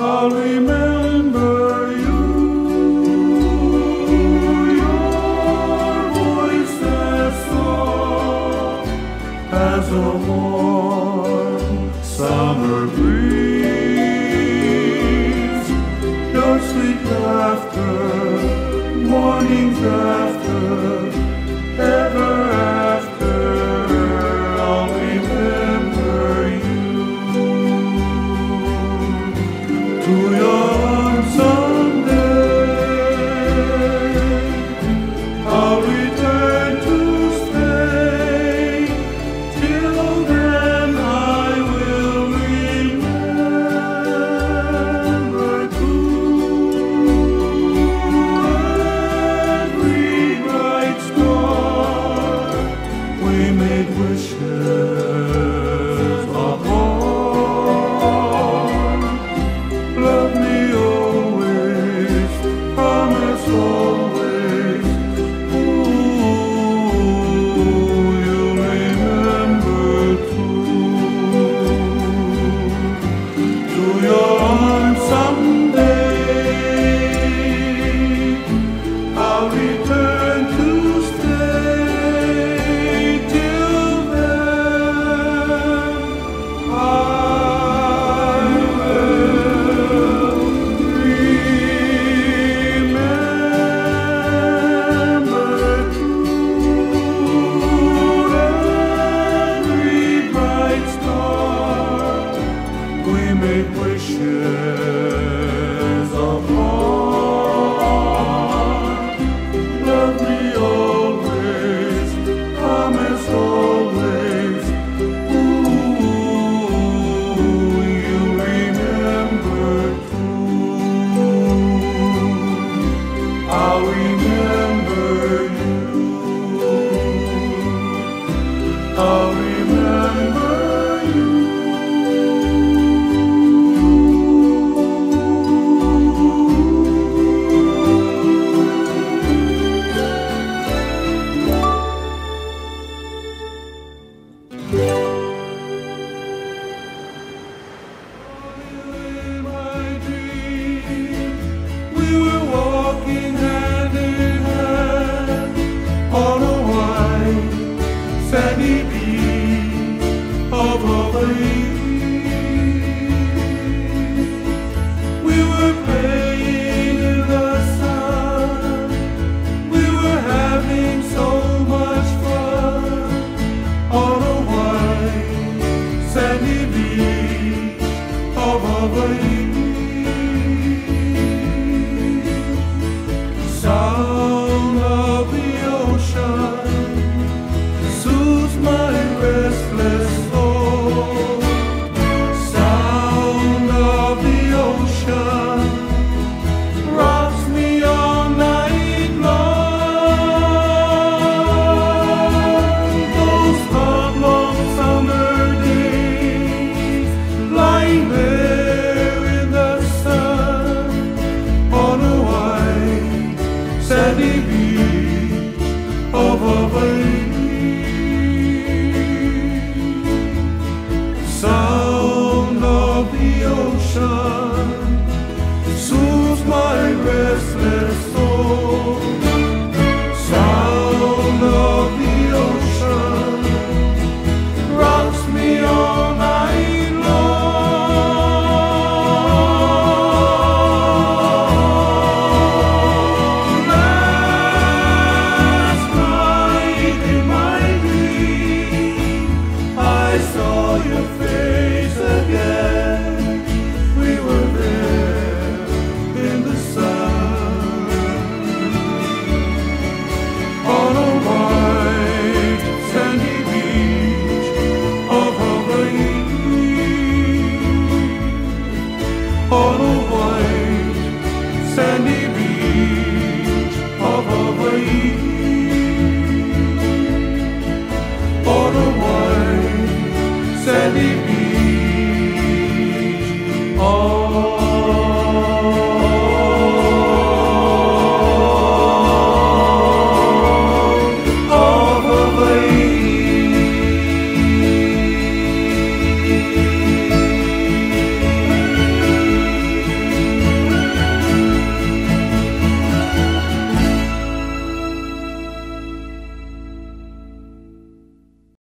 I'll remember you. Your voice as soft as a warm summer breeze. Your sweet laughter, mornings after, ever after, I'll remember you. To your arms someday, I'll return to stay. Till then I will remember every bright star. We made wishes apart. Love me always, promise always. Ooh, you'll remember too. To your arms someday, I'll return to stay. Till then, I will remember true every bright star. We made wishes apart. Love me always, promise always. Ooh, you remember too. I'll remember you. I'll remember you. In my dream, we were walking hand in hand on a white sandy beach of Hawaii. We were playing in the sun. We were having so much fun on a white sandy beach of Hawaii. Sound of the ocean soothes my restless soul. Sound of the ocean rocks me all night long. Those hot, long summer days, lying there in the sun on a white sandy beach of Hawaii. Sound of the ocean soothes my restless soul. Sound of the ocean rocks me all night long. Last night in my dream, I saw your face again. We were there in the sun on a white sandy beach of Hawaii. On a